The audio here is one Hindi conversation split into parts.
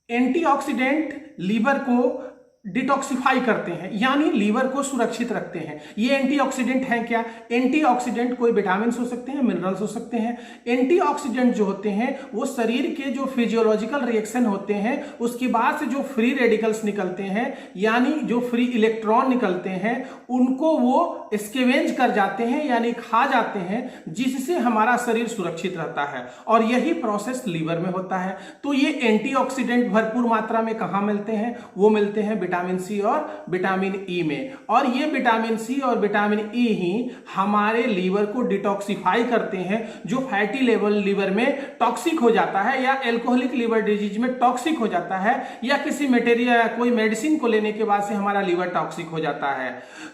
एंटीऑक्सीडेंट लीवर को डिटॉक्सिफाई करते हैं, यानी लीवर को सुरक्षित रखते हैं। ये एंटीऑक्सीडेंट हैं क्या? एंटीऑक्सीडेंट कोई विटामिन हो सकते हैं, मिनरल्स हो सकते हैं। एंटीऑक्सीडेंट जो होते हैं वो शरीर के जो फिजियोलॉजिकल रिएक्शन होते हैं उसके बाद से जो फ्री रेडिकल्स निकलते हैं, यानी जो फ्री इलेक्ट्रॉन निकलते हैं, उनको वो स्कैवेंज कर जाते हैं, यानी खा जाते हैं, जिससे हमारा शरीर सुरक्षित रहता है। और यही प्रोसेस लीवर में होता है। तो ये एंटीऑक्सीडेंट भरपूर मात्रा में कहाँ मिलते हैं? वो मिलते हैं विटामिन सी और विटामिन ई में। और ये विटामिन सी और विटामिन ई ही हमारे लीवर को डिटॉक्सिफाई करते हैं। जो फैटी लेवल लीवर में टॉक्सिक हो जाता है या एल्कोहलिक लीवर डिजीज में टॉक्सिक हो जाता है, या किसी मटेरियल कोई मेडिसिन को लेने के बाद से हमारा लीवर टॉक्सिक हो जाता है,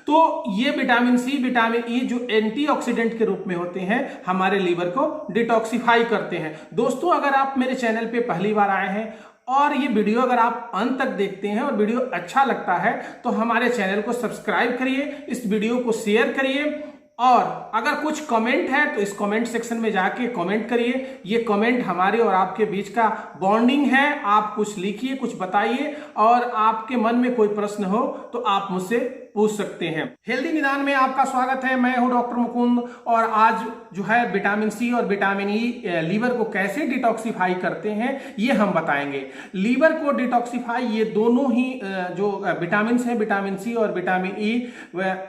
तो ये विटामिन सी विटामिन ई जो एंटीऑक्सीडेंट के रूप में होते हैं हमारे लीवर को डिटॉक्सिफाई करते हैं। दोस्तों, अगर आप मेरे चैनल पे पहली बार आए हैं और ये वीडियो अगर आप अंत तक देखते हैं और वीडियो अच्छा लगता है तो हमारे चैनल को सब्सक्राइब करिए, इस वीडियो को शेयर करिए, और अगर कुछ कमेंट है तो इस कमेंट सेक्शन में जाके कमेंट करिए। ये कमेंट हमारे और आपके बीच का बॉन्डिंग है। आप कुछ लिखिए, कुछ बताइए, और आपके मन में कोई प्रश्न हो तो आप मुझसे पूछ सकते हैं। हेल्दी निदान में आपका स्वागत है। मैं हूं डॉक्टर मुकुंद, और आज जो है विटामिन सी और विटामिन ई लीवर को कैसे डिटॉक्सिफाई करते हैं ये हम बताएंगे। लीवर को डिटॉक्सिफाई ये दोनों ही जो विटामिन है, विटामिन सी और विटामिन ई,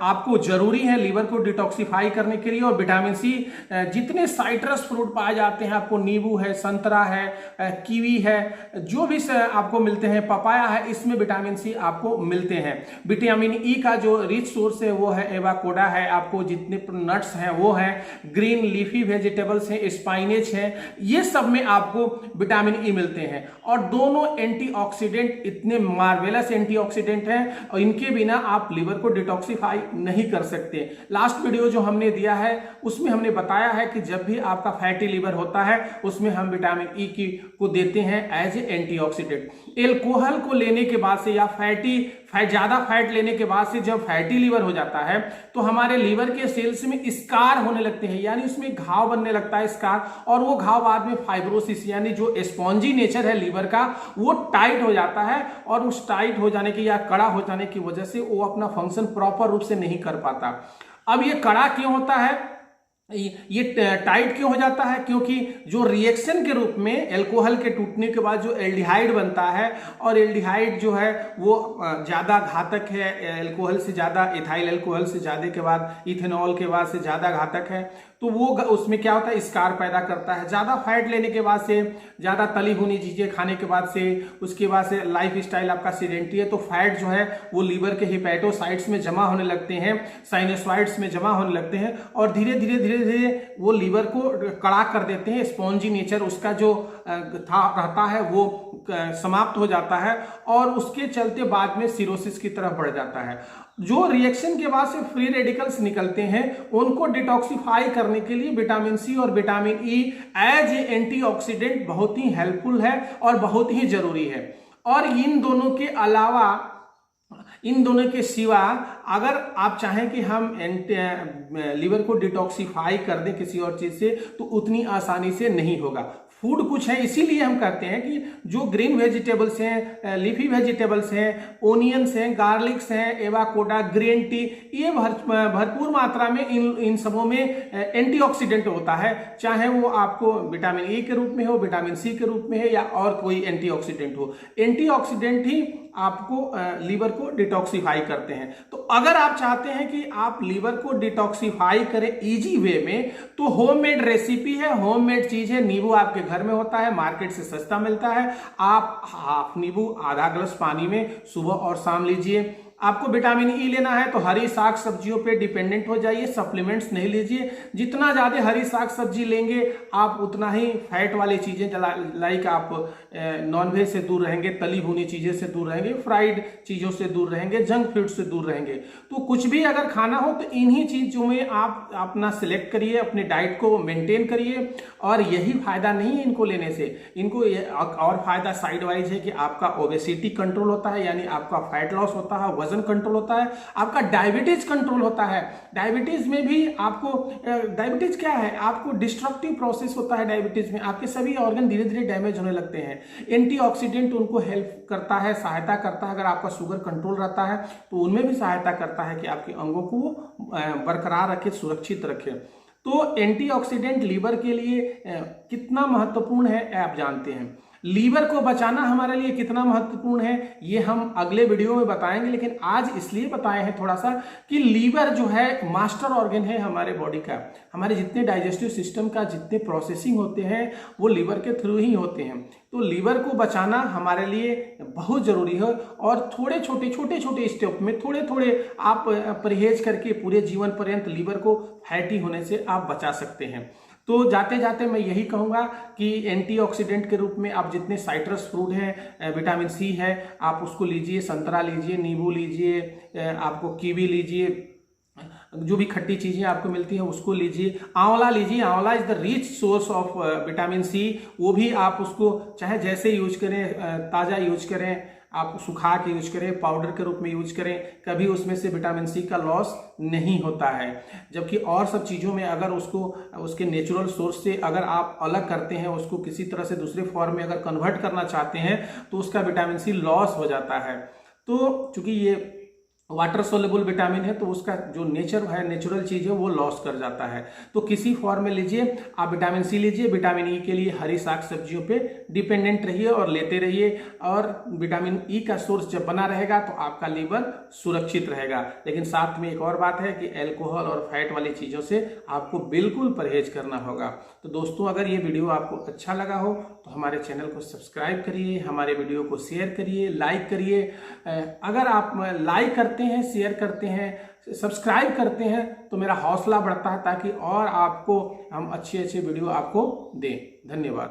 आपको जरूरी है लीवर को डिटॉक्सिफाई करने के लिए। और विटामिन सी जितने साइट्रस फ्रूट पाए जाते हैं, आपको नींबू है, संतरा है, कीवी है, जो भी आपको मिलते हैं, पपाया है, इसमें विटामिन सी आपको मिलते हैं। विटामिन ई का जो रिच सोर्स है वो है एवाकोडा है, आपको जितने नट्स हैं वो हैं, ग्रीन लीफी वेजिटेबल्स हैं, स्पाइनेच है, ये सब में आपको विटामिन ई मिलते हैं। और दोनों एंटीऑक्सीडेंट इतने मार्वेलस एंटीऑक्सीडेंट हैं, और इनके बिना आप लीवर को डिटॉक्सिफाई नहीं कर सकते। लास्ट वीडियो जो हमने दिया है उसमें हमने बताया है कि जब भी आपका फैटी लीवर होता है उसमें हम विटामिन ई को देते हैं एज ए एंटीऑक्सीडेंट। एल्कोहल को लेने के बाद से या ज्यादा फैट लेने के बाद से जब फैटी लीवर हो जाता है तो हमारे लीवर के सेल्स में स्कार होने लगते हैं, यानी उसमें घाव बनने लगता है, स्कार, और वो घाव बाद में फाइब्रोसिस, यानी जो स्पॉन्जी नेचर है लीवर का वो टाइट हो जाता है, और उस टाइट हो जाने की या कड़ा हो जाने की वजह से वो अपना फंक्शन प्रॉपर रूप से नहीं कर पाता। अब ये कड़ा क्यों होता है, ये टाइट क्यों हो जाता है? क्योंकि जो रिएक्शन के रूप में एल्कोहल के टूटने के बाद जो एल्डिहाइड बनता है, और एल्डिहाइड जो है वो ज़्यादा घातक है, एल्कोहल से ज़्यादा, इथाइल एल्कोहल से ज़्यादा के बाद, इथेनॉल के बाद से ज़्यादा घातक है, तो वो उसमें क्या होता है, स्कार पैदा करता है। ज़्यादा फैट लेने के बाद से, ज़्यादा तली भुनी चीज़ें खाने के बाद से, उसके बाद से लाइफ स्टाइल आपका सीडेंटरी है, तो फैट जो है वो लीवर के हिपैटोसाइट्स में जमा होने लगते हैं, साइनोसॉइड्स में जमा होने लगते हैं, और धीरे धीरे धीरे धीरे वो लीवर को कड़ा कर देते हैं। स्पॉन्जी नेचर उसका जो रहता है वो समाप्त हो जाता है, और उसके चलते बाद में सिरोसिस की तरफ बढ़ जाता है। जो रिएक्शन के बाद से फ्री रेडिकल्स निकलते हैं उनको डिटॉक्सिफाई करने के लिए विटामिन सी और vitamin E as a antioxidant बहुत ही हेल्पफुल है और बहुत ही जरूरी है। और इन दोनों के अलावा, इन दोनों के सिवा अगर आप चाहें कि हम लीवर को डिटॉक्सिफाई कर दें किसी और चीज से, तो उतनी आसानी से नहीं होगा। फूड कुछ है, इसीलिए हम कहते हैं कि जो ग्रीन वेजिटेबल्स हैं, लीफी वेजिटेबल्स हैं, ओनियंस हैं, गार्लिक्स हैं, एवाकोडा, ग्रीन टी, ये भरपूर मात्रा में इन सबों में एंटीऑक्सीडेंट होता है। चाहे वो आपको विटामिन ए के रूप में हो, विटामिन सी के रूप में है, या और कोई एंटीऑक्सीडेंट हो, एंटीऑक्सीडेंट ही आपको लीवर को डिटॉक्सिफाई करते हैं। तो अगर आप चाहते हैं कि आप लीवर को डिटॉक्सिफाई करें इजी वे में, तो होममेड रेसिपी है, होममेड चीज है। नींबू आपके घर में होता है, मार्केट से सस्ता मिलता है। आप हाफ नींबू आधा ग्लास पानी में सुबह और शाम लीजिए। आपको विटामिन ई लेना है तो हरी साग सब्जियों पे डिपेंडेंट हो जाइए, सप्लीमेंट्स नहीं लीजिए। जितना ज़्यादा हरी साग सब्जी लेंगे आप उतना ही फैट वाली चीज़ें, लाइक आप नॉनवेज से दूर रहेंगे, तली भुनी चीज़ें से दूर रहेंगे, फ्राइड चीज़ों से दूर रहेंगे, जंक फूड से दूर रहेंगे। तो कुछ भी अगर खाना हो तो इन्हीं चीज़ों में आप अपना सिलेक्ट करिए, अपने डाइट को मेंटेन करिए। और यही फायदा नहीं है इनको लेने से, इनको और फायदा साइड वाइज है कि आपका ओबेसिटी कंट्रोल होता है, यानी आपका फैट लॉस होता है, वजन कंट्रोल होता है, आपका डायबिटीज कंट्रोल होता है। डायबिटीज में भी आपको डायबिटीज क्या है, आपको डिस्ट्रक्टिव प्रोसेस होता है डायबिटीज में, आपके सभी ऑर्गन धीरे धीरे डैमेज होने लगते हैं। एंटीऑक्सीडेंट उनको हेल्प करता है, सहायता करता है। अगर आपका शुगर कंट्रोल रहता है तो उनमें भी सहायता करता है कि आपके अंगों को बरकरार रखे, सुरक्षित रखे। तो एंटीऑक्सीडेंट लीवर के लिए कितना महत्वपूर्ण है आप जानते हैं। लीवर को बचाना हमारे लिए कितना महत्वपूर्ण है ये हम अगले वीडियो में बताएंगे, लेकिन आज इसलिए बताए हैं थोड़ा सा कि लीवर जो है मास्टर ऑर्गन है हमारे बॉडी का। हमारे जितने डाइजेस्टिव सिस्टम का जितने प्रोसेसिंग होते हैं वो लीवर के थ्रू ही होते हैं। तो लीवर को बचाना हमारे लिए बहुत जरूरी है, और छोटे छोटे स्टेप में थोड़े थोड़े आप परहेज करके पूरे जीवन पर्यंत लीवर को फैटी होने से आप बचा सकते हैं। तो जाते जाते मैं यही कहूँगा कि एंटीऑक्सीडेंट के रूप में आप जितने साइट्रस फ्रूट हैं, विटामिन सी है, आप उसको लीजिए, संतरा लीजिए, नींबू लीजिए, आपको कीवी लीजिए, जो भी खट्टी चीजें आपको मिलती हैं उसको लीजिए। आंवला लीजिए, आंवला is the rich source of vitamin C. वो भी आप उसको चाहे जैसे यूज करें, ताज़ा यूज करें, आप सुखा के यूज करें, पाउडर के रूप में यूज करें, कभी उसमें से विटामिन सी का लॉस नहीं होता है। जबकि और सब चीज़ों में अगर उसको उसके नेचुरल सोर्स से अगर आप अलग करते हैं, उसको किसी तरह से दूसरे फॉर्म में अगर कन्वर्ट करना चाहते हैं तो उसका विटामिन सी लॉस हो जाता है। तो चूंकि ये वाटर सोलेबल विटामिन है तो उसका जो नेचर है, नेचुरल चीज है, वो लॉस कर जाता है। तो किसी फॉर्म में लीजिए, आप विटामिन सी लीजिए। विटामिन ई के लिए हरी साग सब्जियों पे डिपेंडेंट रहिए और लेते रहिए, और विटामिन ई का सोर्स जब बना रहेगा तो आपका लीवर सुरक्षित रहेगा। लेकिन साथ में एक और बात है कि अल्कोहल और फैट वाली चीज़ों से आपको बिल्कुल परहेज करना होगा। तो दोस्तों, अगर ये वीडियो आपको अच्छा लगा हो तो हमारे चैनल को सब्सक्राइब करिए, हमारे वीडियो को शेयर करिए, लाइक करिए। अगर आप लाइक करते हैं, शेयर करते हैं, सब्सक्राइब करते हैं तो मेरा हौसला बढ़ता है, ताकि और आपको हम अच्छे वीडियो आपको दें। धन्यवाद।